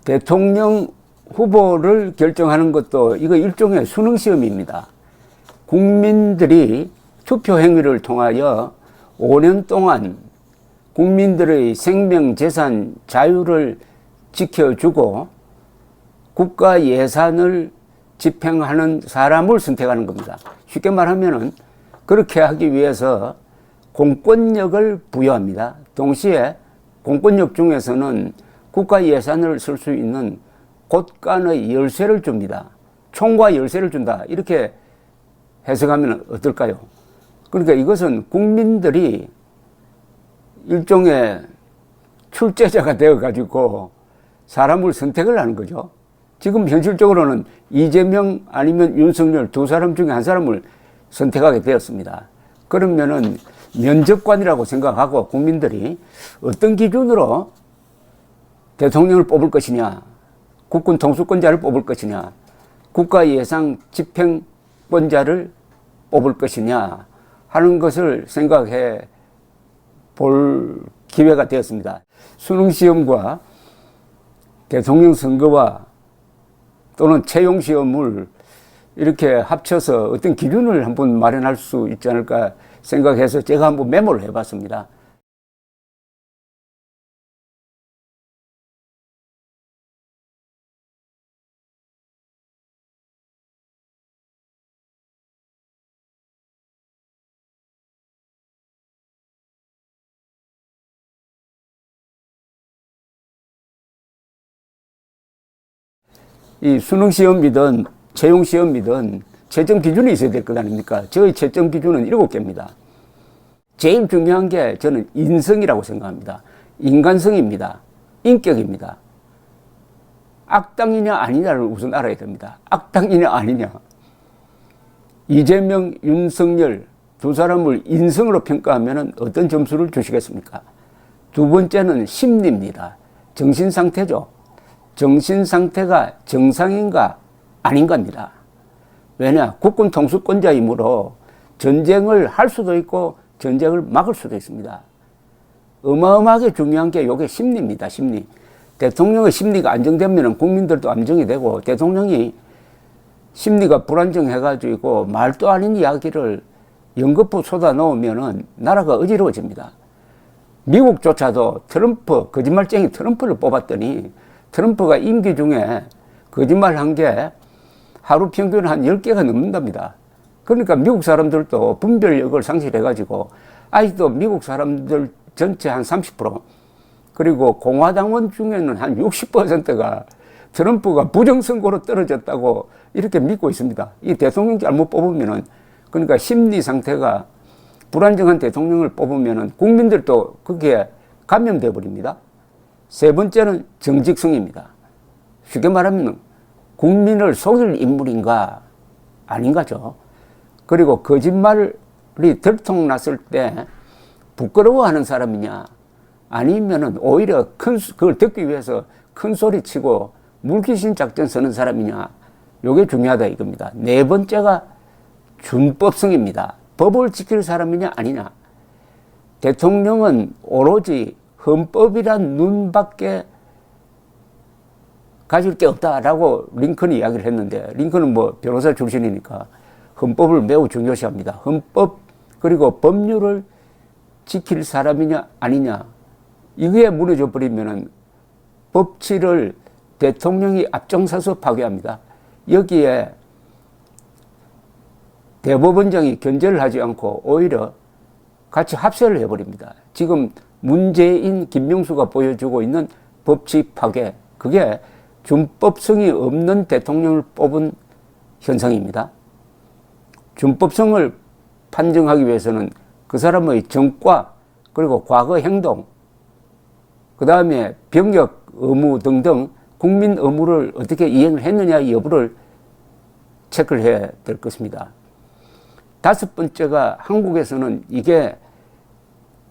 대통령 후보를 결정하는 것도 이거 일종의 수능 시험입니다. 국민들이 투표 행위를 통하여 5년 동안 국민들의 생명, 재산, 자유를 지켜주고 국가 예산을 집행하는 사람을 선택하는 겁니다. 쉽게 말하면은 그렇게 하기 위해서 공권력을 부여합니다. 동시에 공권력 중에서는 국가 예산을 쓸 수 있는 곳간의 열쇠를 줍니다. 총과 열쇠를 준다. 이렇게 해석하면 어떨까요? 그러니까 이것은 국민들이 일종의 출제자가 되어가지고 사람을 선택을 하는 거죠. 지금 현실적으로는 이재명 아니면 윤석열 두 사람 중에 한 사람을 선택하게 되었습니다. 그러면은 면접관이라고 생각하고 국민들이 어떤 기준으로 대통령을 뽑을 것이냐, 국군 통수권자를 뽑을 것이냐, 국가 예산 집행권자를 뽑을 것이냐 하는 것을 생각해 볼 기회가 되었습니다. 수능시험과 대통령 선거와 또는 채용시험을 이렇게 합쳐서 어떤 기준을 한번 마련할 수 있지 않을까 생각해서 제가 한번 메모를 해봤습니다. 이 수능시험이든 채용시험이든 채점 기준이 있어야 될 것 아닙니까? 저의 채점 기준은 7개입니다. 제일 중요한 게 저는 인성이라고 생각합니다. 인간성입니다. 인격입니다. 악당이냐 아니냐를 우선 알아야 됩니다. 악당이냐 아니냐. 이재명, 윤석열 두 사람을 인성으로 평가하면 어떤 점수를 주시겠습니까? 두 번째는 심리입니다. 정신상태죠. 정신상태가 정상인가 아닌가입니다. 왜냐? 국군 통수권자이므로 전쟁을 할 수도 있고 전쟁을 막을 수도 있습니다. 어마어마하게 중요한 게 이게 심리입니다. 심리. 대통령의 심리가 안정되면 국민들도 안정이 되고, 대통령이 심리가 불안정해가지고 말도 아닌 이야기를 연거푸 쏟아 놓으면 나라가 어지러워집니다. 미국조차도 트럼프, 거짓말쟁이 트럼프를 뽑았더니 트럼프가 임기 중에 거짓말한 게 하루 평균 한 10개가 넘는답니다. 그러니까 미국 사람들도 분별력을 상실해가지고 아직도 미국 사람들 전체 한 30%, 그리고 공화당원 중에는 한 60%가 트럼프가 부정선거로 떨어졌다고 이렇게 믿고 있습니다. 이 대통령 잘못 뽑으면은, 그러니까 심리 상태가 불안정한 대통령을 뽑으면은 국민들도 거기에 감염돼 버립니다. 세 번째는 정직성입니다. 쉽게 말하면 국민을 속일 인물인가 아닌가죠. 그리고 거짓말이 들통났을 때 부끄러워하는 사람이냐, 아니면은 오히려 그걸 듣기 위해서 큰 소리 치고 물귀신 작전 서는 사람이냐, 요게 중요하다 이겁니다. 네 번째가 준법성입니다. 법을 지킬 사람이냐 아니냐. 대통령은 오로지 헌법이란 눈밖에 가질 게 없다라고 링컨이 이야기를 했는데, 링컨은 뭐 변호사 출신이니까 헌법을 매우 중요시합니다. 헌법 그리고 법률을 지킬 사람이냐 아니냐, 이게 무너져 버리면은 법치를 대통령이 앞장서서 파괴합니다. 여기에 대법원장이 견제를 하지 않고 오히려 같이 합세를 해버립니다. 지금 문재인, 김명수가 보여주고 있는 법치 파괴, 그게 준법성이 없는 대통령을 뽑은 현상입니다. 준법성을 판정하기 위해서는 그 사람의 정과, 그리고 과거 행동, 그 다음에 병역 의무 등등 국민 의무를 어떻게 이행을 했느냐 여부를 체크를 해야 될 것입니다. 다섯 번째가 한국에서는 이게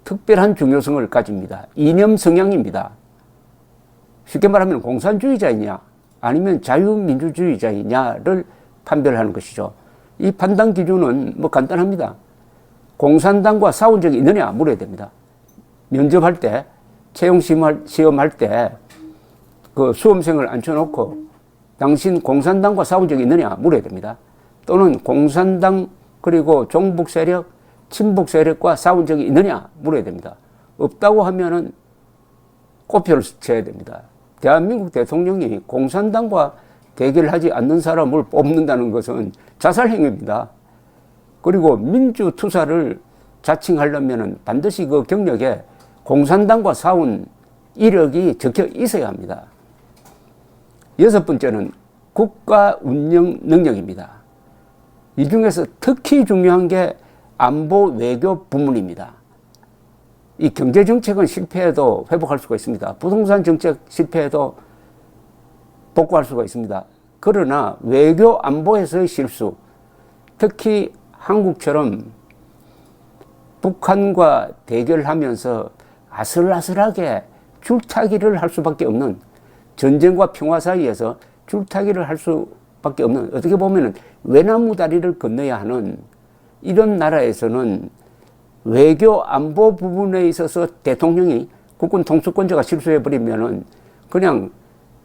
특별한 중요성을 가집니다. 이념 성향입니다. 쉽게 말하면 공산주의자이냐 아니면 자유민주주의자이냐를 판별하는 것이죠. 이 판단 기준은 뭐 간단합니다. 공산당과 싸운 적이 있느냐 물어야 됩니다. 면접할 때, 채용시험할 때 그 수험생을 앉혀놓고 당신 공산당과 싸운 적이 있느냐 물어야 됩니다. 또는 공산당 그리고 종북 세력, 친북 세력과 싸운 적이 있느냐 물어야 됩니다. 없다고 하면은 꼬표를 쳐야 됩니다. 대한민국 대통령이 공산당과 대결하지 않는 사람을 뽑는다는 것은 자살행위입니다. 그리고 민주투사를 자칭하려면 반드시 그 경력에 공산당과 싸운 이력이 적혀 있어야 합니다. 여섯 번째는 국가 운영 능력입니다. 이 중에서 특히 중요한 게 안보 외교 부문입니다. 이 경제정책은 실패해도 회복할 수가 있습니다. 부동산 정책 실패해도 복구할 수가 있습니다. 그러나 외교 안보에서의 실수, 특히 한국처럼 북한과 대결하면서 아슬아슬하게 줄타기를 할 수밖에 없는, 전쟁과 평화 사이에서 줄타기를 할 수밖에 없는, 어떻게 보면 외나무 다리를 건너야 하는 이런 나라에서는 외교 안보 부분에 있어서 대통령이 국군 통수권자가 실수해버리면은 그냥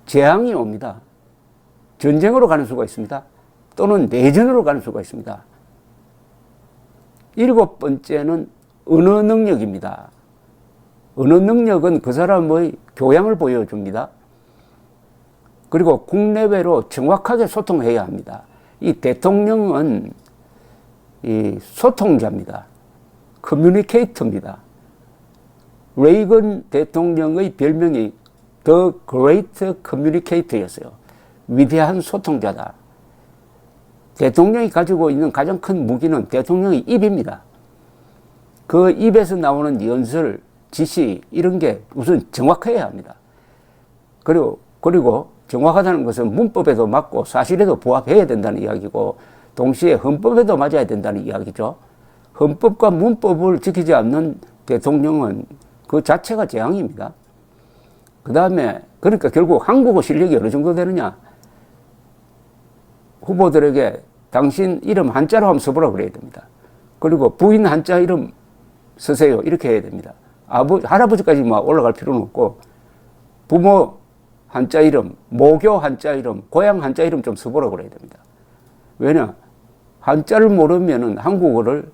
재앙이 옵니다. 전쟁으로 가는 수가 있습니다. 또는 내전으로 가는 수가 있습니다. 일곱 번째는 언어 능력입니다. 언어 능력은 그 사람의 교양을 보여줍니다. 그리고 국내외로 정확하게 소통해야 합니다. 이 대통령은 이 소통자입니다. 커뮤니케이터입니다. 레이건 대통령의 별명이 The Great Communicator였어요. 위대한 소통자다. 대통령이 가지고 있는 가장 큰 무기는 대통령의 입입니다. 그 입에서 나오는 연설, 지시 이런 게 우선 정확해야 합니다. 그리고 정확하다는 것은 문법에도 맞고 사실에도 부합해야 된다는 이야기고 동시에 헌법에도 맞아야 된다는 이야기죠. 헌법과 문법을 지키지 않는 대통령은 그 자체가 재앙입니다. 그 다음에 그러니까 결국 한국어 실력이 어느 정도 되느냐. 후보들에게 당신 이름 한자로 한번 써보라 그래야 됩니다. 그리고 부인 한자 이름 쓰세요 이렇게 해야 됩니다. 할아버지까지 막 올라갈 필요는 없고 부모 한자 이름, 모교 한자 이름, 고향 한자 이름 좀 써보라 그래야 됩니다. 왜냐? 한자를 모르면은 한국어를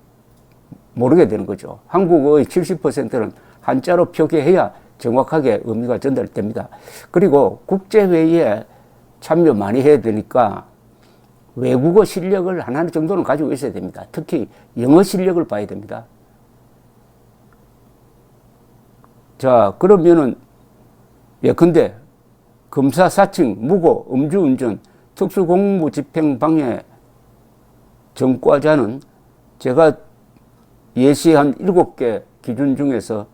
모르게 되는 거죠. 한국어의 70%는 한자로 표기해야 정확하게 의미가 전달됩니다. 그리고 국제회의에 참여 많이 해야 되니까 외국어 실력을 하나 정도는 가지고 있어야 됩니다. 특히 영어 실력을 봐야 됩니다. 자, 그러면은 예컨대 검사 사칭, 무고, 음주운전, 특수공무집행방해 전과자는 제가 예시한 7개 기준 중에서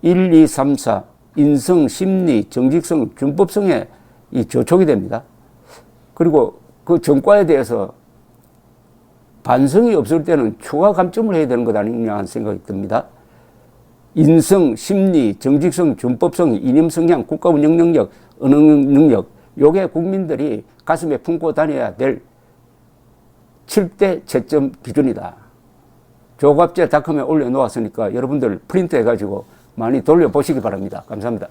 1, 2, 3, 4 인성, 심리, 정직성, 준법성에 이 저촉이 됩니다. 그리고 그 전과에 대해서 반성이 없을 때는 추가 감점을 해야 되는 것 아니냐 하는 생각이 듭니다. 인성, 심리, 정직성, 준법성, 이념 성향, 국가 운영 능력, 언어 능력, 요게 국민들이 가슴에 품고 다녀야 될 7대 채점 기준이다. 조갑제닷컴에 올려놓았으니까 여러분들 프린트 해가지고 많이 돌려보시기 바랍니다. 감사합니다.